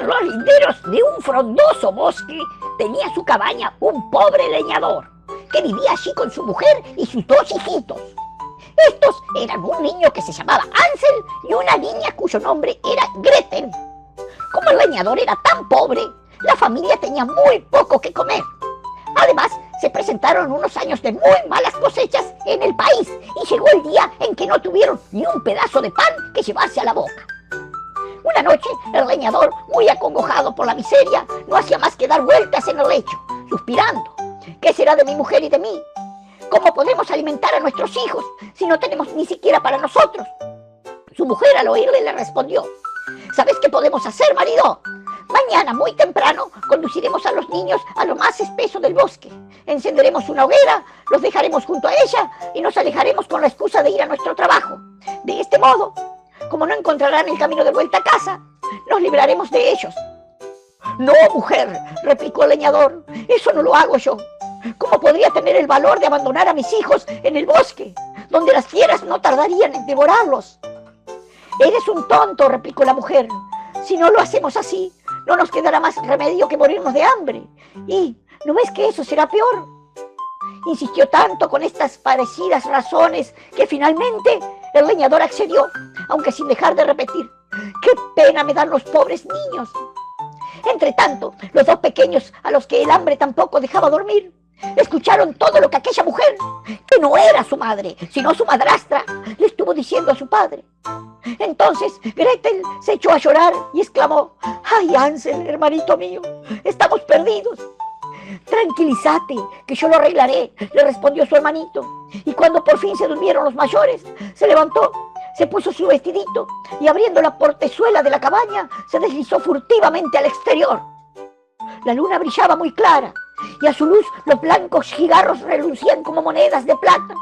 En los linderos de un frondoso bosque tenía su cabaña un pobre leñador, que vivía allí con su mujer y sus dos hijitos. Estos eran un niño que se llamaba Hansel y una niña cuyo nombre era Gretel. Como el leñador era tan pobre, la familia tenía muy poco que comer. Además, se presentaron unos años de muy malas cosechas en el país y llegó el día en que no tuvieron ni un pedazo de pan que llevarse a la boca. Una noche, el leñador, muy acongojado por la miseria, no hacía más que dar vueltas en el lecho, suspirando. ¿Qué será de mi mujer y de mí? ¿Cómo podemos alimentar a nuestros hijos si no tenemos ni siquiera para nosotros? Su mujer, al oírle, le respondió: ¿sabes qué podemos hacer, marido? Mañana, muy temprano, conduciremos a los niños a lo más espeso del bosque. Encenderemos una hoguera, los dejaremos junto a ella y nos alejaremos con la excusa de ir a nuestro trabajo. De este modo, como no encontrarán el camino de vuelta a casa, nos libraremos de ellos. No, mujer, replicó el leñador, eso no lo hago yo. ¿Cómo podría tener el valor de abandonar a mis hijos en el bosque, donde las fieras no tardarían en devorarlos? Eres un tonto, replicó la mujer. Si no lo hacemos así, no nos quedará más remedio que morirnos de hambre. ¿Y no ves que eso será peor? Insistió tanto con estas parecidas razones que finalmente el leñador accedió, aunque sin dejar de repetir: ¡qué pena me dan los pobres niños! Entretanto, los dos pequeños, a los que el hambre tampoco dejaba dormir, escucharon todo lo que aquella mujer, que no era su madre, sino su madrastra, le estuvo diciendo a su padre. Entonces Gretel se echó a llorar y exclamó: ¡ay, Hansel, hermanito mío, estamos perdidos! Tranquilízate, que yo lo arreglaré, le respondió su hermanito. Y cuando por fin se durmieron los mayores, se levantó, se puso su vestidito y abriendo la portezuela de la cabaña, se deslizó furtivamente al exterior. La luna brillaba muy clara y a su luz los blancos cigarros relucían como monedas de plata.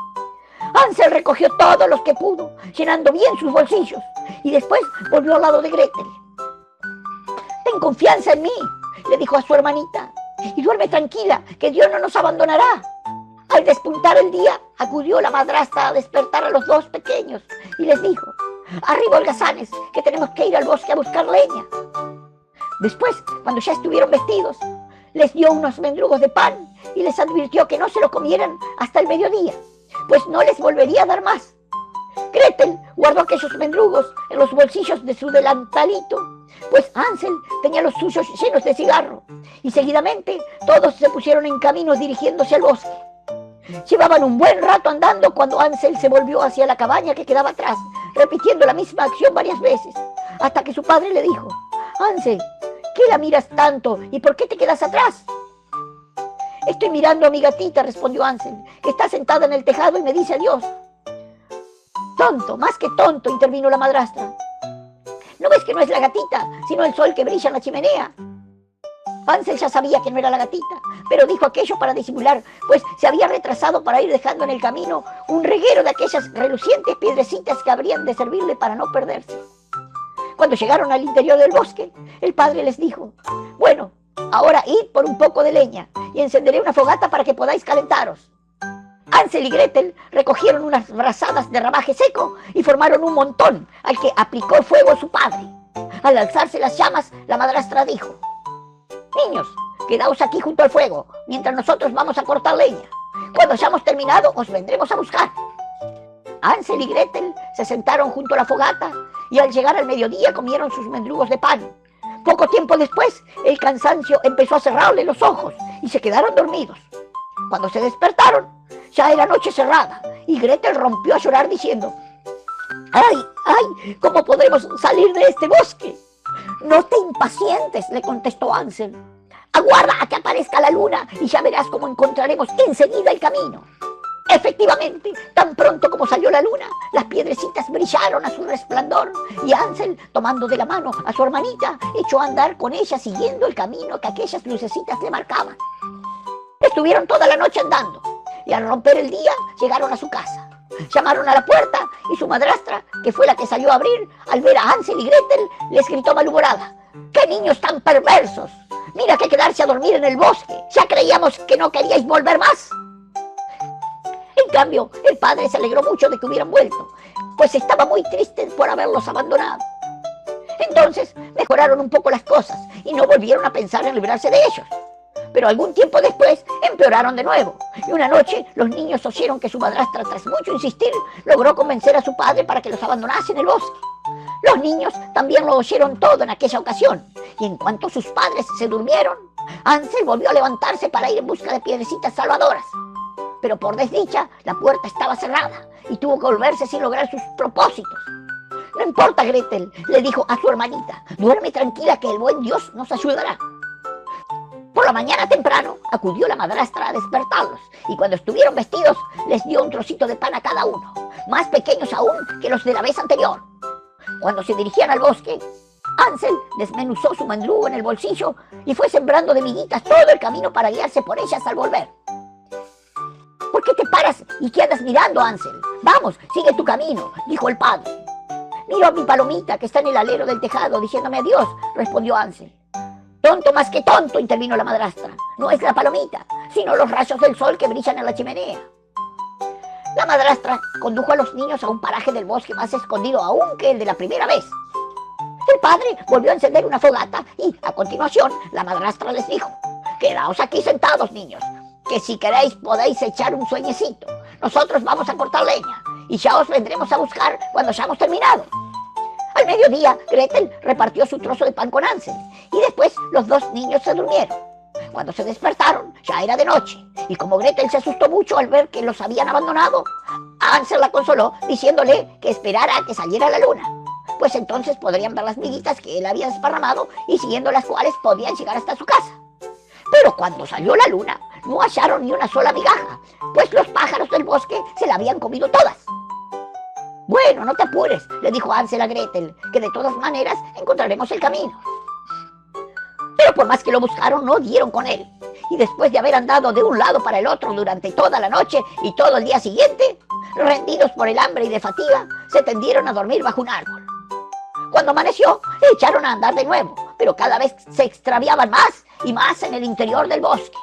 Hansel recogió todos los que pudo, llenando bien sus bolsillos, y después volvió al lado de Gretel. «Ten confianza en mí», le dijo a su hermanita, «y duerme tranquila, que Dios no nos abandonará». Al despuntar el día, acudió la madrastra a despertar a los dos pequeños y les dijo: «Arriba, holgazanes, que tenemos que ir al bosque a buscar leña». Después, cuando ya estuvieron vestidos, les dio unos mendrugos de pan y les advirtió que no se lo comieran hasta el mediodía, pues no les volvería a dar más. Gretel guardó aquellos mendrugos en los bolsillos de su delantalito, pues Hansel tenía los suyos llenos de cigarro, y seguidamente todos se pusieron en camino dirigiéndose al bosque. Llevaban un buen rato andando cuando Hansel se volvió hacia la cabaña que quedaba atrás, repitiendo la misma acción varias veces, hasta que su padre le dijo: «Hansel, ¿qué la miras tanto y por qué te quedas atrás?» «Estoy mirando a mi gatita», respondió Hansel, «que está sentada en el tejado y me dice adiós». «Tonto, más que tonto», intervino la madrastra. «¿No ves que no es la gatita, sino el sol que brilla en la chimenea?» Hansel ya sabía que no era la gatita, pero dijo aquello para disimular, pues se había retrasado para ir dejando en el camino un reguero de aquellas relucientes piedrecitas que habrían de servirle para no perderse. Cuando llegaron al interior del bosque, el padre les dijo: «Bueno, ahora id por un poco de leña y encenderé una fogata para que podáis calentaros». Hansel y Gretel recogieron unas brazadas de ramaje seco y formaron un montón al que aplicó fuego su padre. Al alzarse las llamas, la madrastra dijo: «Niños, quedaos aquí junto al fuego, mientras nosotros vamos a cortar leña. Cuando hayamos terminado, os vendremos a buscar». Hansel y Gretel se sentaron junto a la fogata y al llegar al mediodía comieron sus mendrugos de pan. Poco tiempo después, el cansancio empezó a cerrarle los ojos y se quedaron dormidos. Cuando se despertaron, ya era noche cerrada y Gretel rompió a llorar diciendo: «¡Ay, ay! ¿Cómo podremos salir de este bosque?» «No te impacientes», le contestó Hansel. «Aguarda a que aparezca la luna y ya verás cómo encontraremos enseguida el camino». Efectivamente, tan pronto como salió la luna, las piedrecitas brillaron a su resplandor y Hansel, tomando de la mano a su hermanita, echó a andar con ella siguiendo el camino que aquellas lucecitas le marcaban. Estuvieron toda la noche andando y al romper el día llegaron a su casa. Llamaron a la puerta y su madrastra, que fue la que salió a abrir, al ver a Hansel y Gretel, les gritó malhumorada: «¡Qué niños tan perversos! Mira que quedarse a dormir en el bosque. Ya creíamos que no queríais volver más». En cambio, el padre se alegró mucho de que hubieran vuelto, pues estaba muy triste por haberlos abandonado. Entonces mejoraron un poco las cosas y no volvieron a pensar en librarse de ellos. Pero algún tiempo después empeoraron de nuevo, y una noche los niños oyeron que su madrastra, tras mucho insistir, logró convencer a su padre para que los abandonase en el bosque. Los niños también lo oyeron todo en aquella ocasión, y en cuanto sus padres se durmieron, Hansel volvió a levantarse para ir en busca de piedrecitas salvadoras. Pero por desdicha, la puerta estaba cerrada y tuvo que volverse sin lograr sus propósitos. No importa, Gretel, le dijo a su hermanita, duerme tranquila que el buen Dios nos ayudará. Por la mañana temprano acudió la madrastra a despertarlos, y cuando estuvieron vestidos les dio un trocito de pan a cada uno, más pequeños aún que los de la vez anterior. Cuando se dirigían al bosque, Hansel desmenuzó su mendrugo en el bolsillo y fue sembrando de miguitas todo el camino para guiarse por ellas al volver. ¿Por qué te paras y qué andas mirando, Hansel? Vamos, sigue tu camino, dijo el padre. Miro a mi palomita que está en el alero del tejado diciéndome adiós, respondió Hansel. Tonto más que tonto, intervino la madrastra. No es la palomita, sino los rayos del sol que brillan en la chimenea. La madrastra condujo a los niños a un paraje del bosque más escondido aún que el de la primera vez. El padre volvió a encender una fogata y, a continuación, la madrastra les dijo: quedaos aquí sentados, niños, que si queréis podéis echar un sueñecito. Nosotros vamos a cortar leña y ya os vendremos a buscar cuando hayamos terminado. Al mediodía, Gretel repartió su trozo de pan con Hansel y después los dos niños se durmieron. Cuando se despertaron, ya era de noche, y como Gretel se asustó mucho al ver que los habían abandonado, Hansel la consoló diciéndole que esperara a que saliera la luna, pues entonces podrían ver las miguitas que él había desparramado y siguiendo las cuales podían llegar hasta su casa. Pero cuando salió la luna, no hallaron ni una sola migaja, pues los pájaros del bosque se la habían comido todas. Bueno, no te apures, le dijo Hansel a Gretel, que de todas maneras encontraremos el camino. Pero por más que lo buscaron, no dieron con él. Y después de haber andado de un lado para el otro durante toda la noche y todo el día siguiente, rendidos por el hambre y de fatiga, se tendieron a dormir bajo un árbol. Cuando amaneció, echaron a andar de nuevo, pero cada vez se extraviaban más y más en el interior del bosque.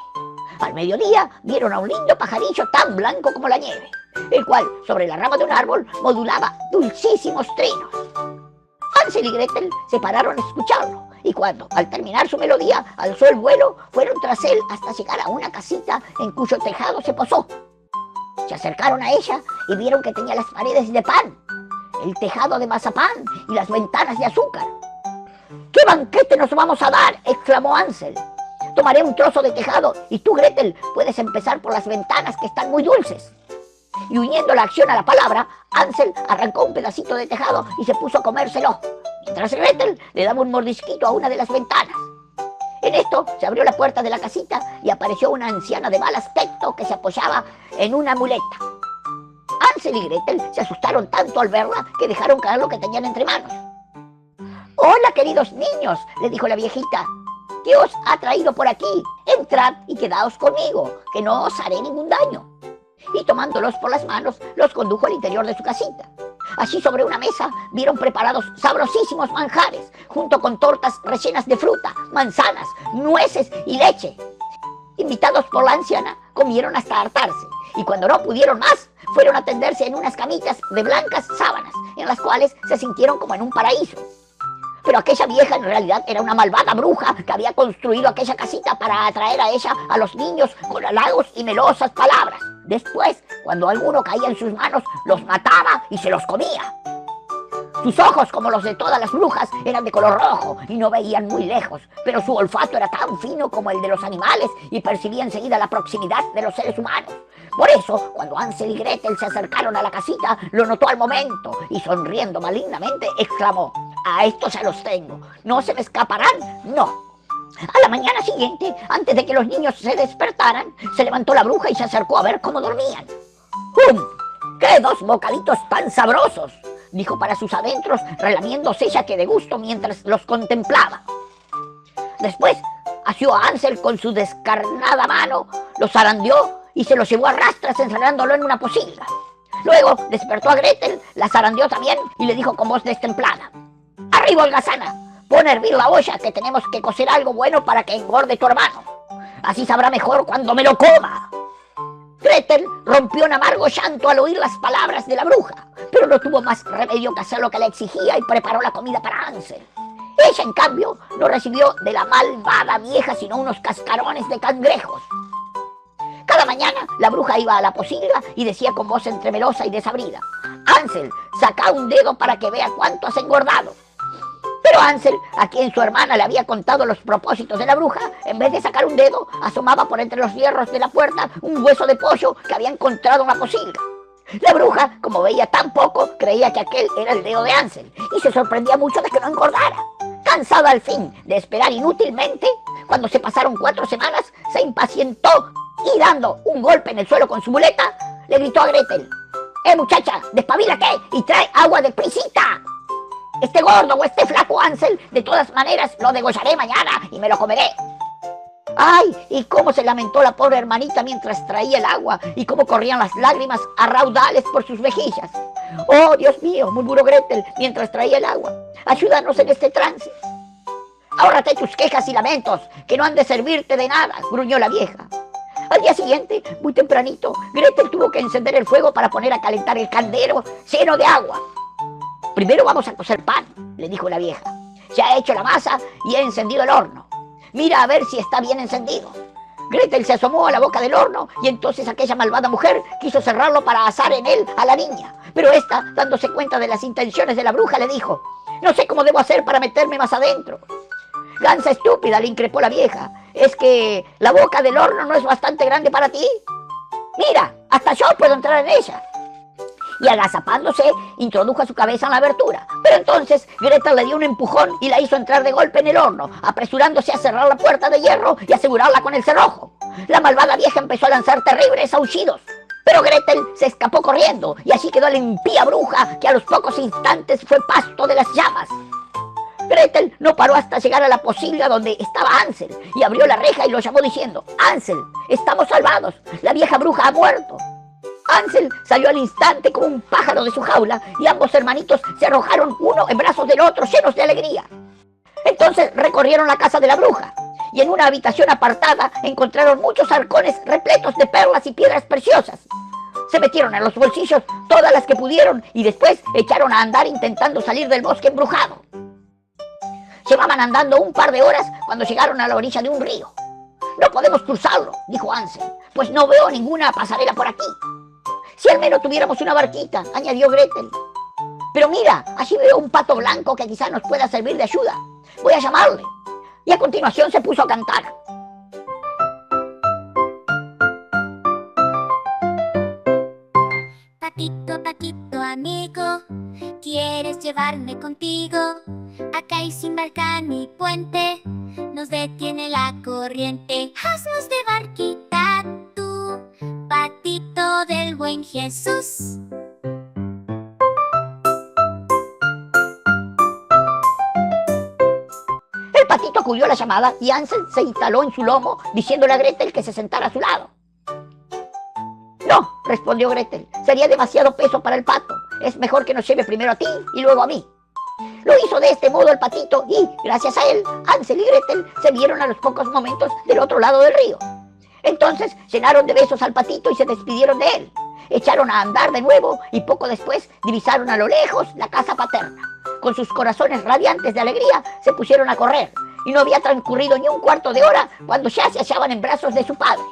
Al mediodía vieron a un lindo pajarillo tan blanco como la nieve, el cual sobre la rama de un árbol modulaba dulcísimos trinos. Hansel y Gretel se pararon a escucharlo, y cuando, al terminar su melodía, alzó el vuelo, fueron tras él hasta llegar a una casita en cuyo tejado se posó. Se acercaron a ella y vieron que tenía las paredes de pan, el tejado de mazapán y las ventanas de azúcar. ¡Qué banquete nos vamos a dar!, exclamó Hansel. Tomaré un trozo de tejado y tú, Gretel, puedes empezar por las ventanas que están muy dulces. Y uniendo la acción a la palabra, Hansel arrancó un pedacito de tejado y se puso a comérselo, mientras Gretel le daba un mordisquito a una de las ventanas. En esto se abrió la puerta de la casita y apareció una anciana de mal aspecto que se apoyaba en una muleta. Hansel y Gretel se asustaron tanto al verla que dejaron caer lo que tenían entre manos. «Hola, queridos niños», le dijo la viejita. «¿Qué os ha traído por aquí? Entrad y quedaos conmigo, que no os haré ningún daño». Y tomándolos por las manos, los condujo al interior de su casita. Allí sobre una mesa vieron preparados sabrosísimos manjares, junto con tortas rellenas de fruta, manzanas, nueces y leche. Invitados por la anciana, comieron hasta hartarse, y cuando no pudieron más, fueron a tenderse en unas camitas de blancas sábanas, en las cuales se sintieron como en un paraíso. Pero aquella vieja en realidad era una malvada bruja que había construido aquella casita para atraer a ella a los niños con halagos y melosas palabras. Después, cuando alguno caía en sus manos, los mataba y se los comía. Sus ojos, como los de todas las brujas, eran de color rojo y no veían muy lejos, pero su olfato era tan fino como el de los animales y percibía enseguida la proximidad de los seres humanos. Por eso, cuando Hansel y Gretel se acercaron a la casita, lo notó al momento y sonriendo malignamente exclamó: «A estos ya los tengo, ¿no se me escaparán? No». A la mañana siguiente, antes de que los niños se despertaran, se levantó la bruja y se acercó a ver cómo dormían. ¡Qué dos bocaditos tan sabrosos!, dijo para sus adentros, relamiéndose ella que de gusto mientras los contemplaba. Después asió a Hansel con su descarnada mano, lo zarandeó y se lo llevó a rastras encerrándolo en una pocilga. Luego despertó a Gretel, la zarandeó también y le dijo con voz destemplada: «Arriba, holgazana, pon a hervir la olla, que tenemos que cocer algo bueno para que engorde tu hermano. Así sabrá mejor cuando me lo coma». Gretel rompió en amargo llanto al oír las palabras de la bruja, pero no tuvo más remedio que hacer lo que le exigía y preparó la comida para Hansel. Ella, en cambio, no recibió de la malvada vieja sino unos cascarones de cangrejos. Cada mañana la bruja iba a la pocilga y decía con voz entremelosa y desabrida: Hansel, saca un dedo para que vea cuánto has engordado. Pero Hansel, a quien su hermana le había contado los propósitos de la bruja, en vez de sacar un dedo, asomaba por entre los hierros de la puerta un hueso de pollo que había encontrado en la pocilga. La bruja, como veía tan poco, creía que aquel era el dedo de Hansel y se sorprendía mucho de que no engordara. Cansada al fin de esperar inútilmente, cuando se pasaron 4 semanas, se impacientó y, dando un golpe en el suelo con su muleta, le gritó a Gretel: muchacha, despabilate y trae agua de prisita. Este gordo o este flaco Hansel, de todas maneras, lo degollaré mañana y me lo comeré. ¡Ay! Y cómo se lamentó la pobre hermanita mientras traía el agua, y cómo corrían las lágrimas a raudales por sus mejillas. ¡Oh, Dios mío!, murmuró Gretel mientras traía el agua. ¡Ayúdanos en este trance! Ahórrate tus quejas y lamentos, que no han de servirte de nada, gruñó la vieja. Al día siguiente, muy tempranito, Gretel tuvo que encender el fuego para poner a calentar el caldero lleno de agua. Primero vamos a cocer pan, le dijo la vieja. Ya he hecho la masa y he encendido el horno. Mira a ver si está bien encendido. Gretel se asomó a la boca del horno y entonces aquella malvada mujer quiso cerrarlo para asar en él a la niña. Pero ésta, dándose cuenta de las intenciones de la bruja, le dijo: no sé cómo debo hacer para meterme más adentro. Gansa estúpida, le increpó la vieja. ¿Es que la boca del horno no es bastante grande para ti? Mira, hasta yo puedo entrar en ella. Y agazapándose, introdujo su cabeza en la abertura. Pero entonces Gretel le dio un empujón y la hizo entrar de golpe en el horno, apresurándose a cerrar la puerta de hierro y asegurarla con el cerrojo. La malvada vieja empezó a lanzar terribles aullidos, pero Gretel se escapó corriendo, y así quedó la impía bruja, que a los pocos instantes fue pasto de las llamas. Gretel no paró hasta llegar a la pocilga donde estaba Hansel, y abrió la reja y lo llamó diciendo: Hansel, estamos salvados, la vieja bruja ha muerto. Hansel salió al instante como un pájaro de su jaula, y ambos hermanitos se arrojaron uno en brazos del otro, llenos de alegría. Entonces recorrieron la casa de la bruja, y en una habitación apartada encontraron muchos arcones repletos de perlas y piedras preciosas. Se metieron en los bolsillos todas las que pudieron y después echaron a andar intentando salir del bosque embrujado. Llevaban andando un par de horas cuando llegaron a la orilla de un río. No podemos cruzarlo, dijo Hansel, pues no veo ninguna pasarela por aquí. Si al menos tuviéramos una barquita, añadió Gretel. Pero mira, allí veo un pato blanco que quizá nos pueda servir de ayuda. Voy a llamarle. Y a continuación se puso a cantar. Patito, patito amigo, ¿quieres llevarme contigo? Acá y sin barca ni puente, nos detiene la corriente. Haznos de barquita tú, patito del buen Jesús. El patito acudió a la llamada y Hansel se instaló en su lomo, diciéndole a Gretel que se sentara a su lado. No, respondió Gretel, sería demasiado peso para el pato. Es mejor que nos lleve primero a ti y luego a mí. Lo hizo de este modo el patito y, gracias a él, Hansel y Gretel se vieron a los pocos momentos del otro lado del río. Entonces llenaron de besos al patito y se despidieron de él. Echaron a andar de nuevo y poco después divisaron a lo lejos la casa paterna. Con sus corazones radiantes de alegría se pusieron a correr, y no había transcurrido ni un cuarto de hora cuando ya se hallaban en brazos de su padre.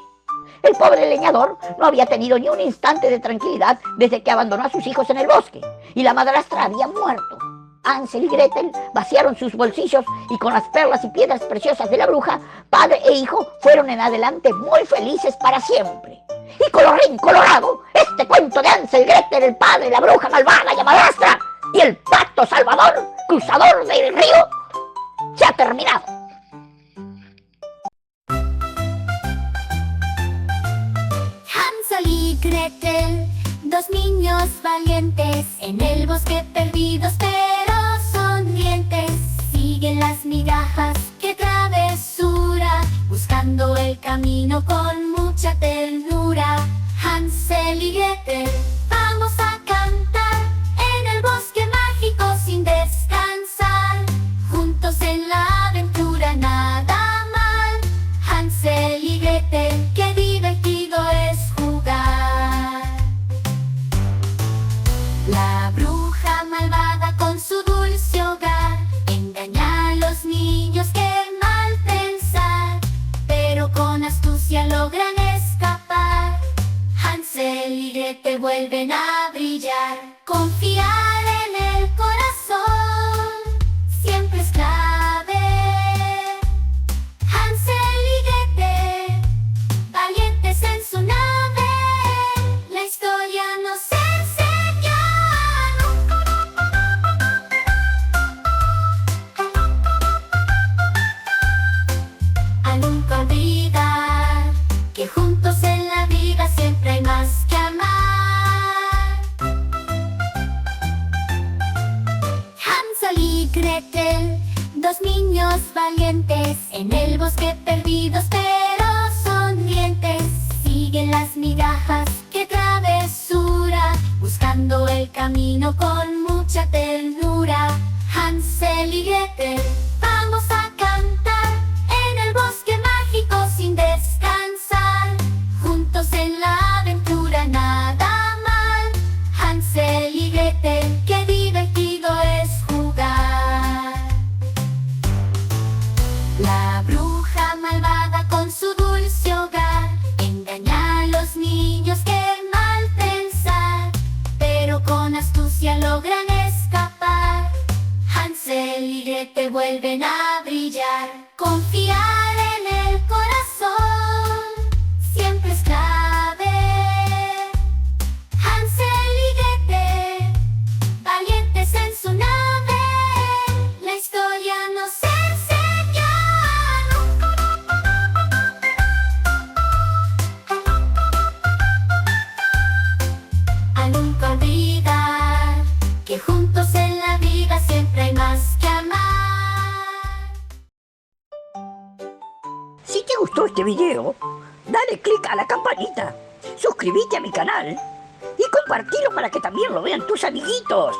El pobre leñador no había tenido ni un instante de tranquilidad desde que abandonó a sus hijos en el bosque, y la madrastra había muerto. Hansel y Gretel vaciaron sus bolsillos y con las perlas y piedras preciosas de la bruja, padre e hijo fueron en adelante muy felices para siempre. Y colorín colorado, este cuento de Hansel, Gretel, el padre, la bruja malvada y la madrastra y el pato salvador, cruzador del río, se ha terminado. Hansel y Gretel, dos niños valientes, en el bosque perdidos pero sonrientes. Siguen las migajas, qué travesura, buscando el camino con mucha ternura. Hansel y Gretel, vamos a cantar en el bosque mágico sin descansar. Juntos en la aventura nada mal. Hansel y Gretel, qué divertido es jugar. La bruja malvada con su dulce hogar engaña a vuelven a brillar. Confiar en el corazón siempre es clave. Hansel y Gretel, valientes en su nave, la historia nos enseña a nunca olvidar que juntos en la vida siempre hay más que amar. Hansel y Gretel, dos niños valientes en el bosque perdidos, pero sonrientes. Siguen las migajas, qué travesura, buscando el camino con mucha ternura. Hansel y Gretel, vamos a cantar en el bosque mágico sin descansar. Juntos en la aventura nada mal. Hansel y Gretel, qué divertido es jugar. La bruja malvada con su dulce hogar engaña a los niños, que mal pensar, pero con astucia logran escapar. Hansel y Gretel vuelven a brillar. Confiar en el corazón siempre es clave. Hansel y Gretel, valientes en su nave, la historia nos enseña a nunca olvidar que juntos en la vida siempre hay más que amar. Si te gustó este video, dale click a la campanita, suscríbete a mi canal y compartilo para que también lo vean tus amiguitos.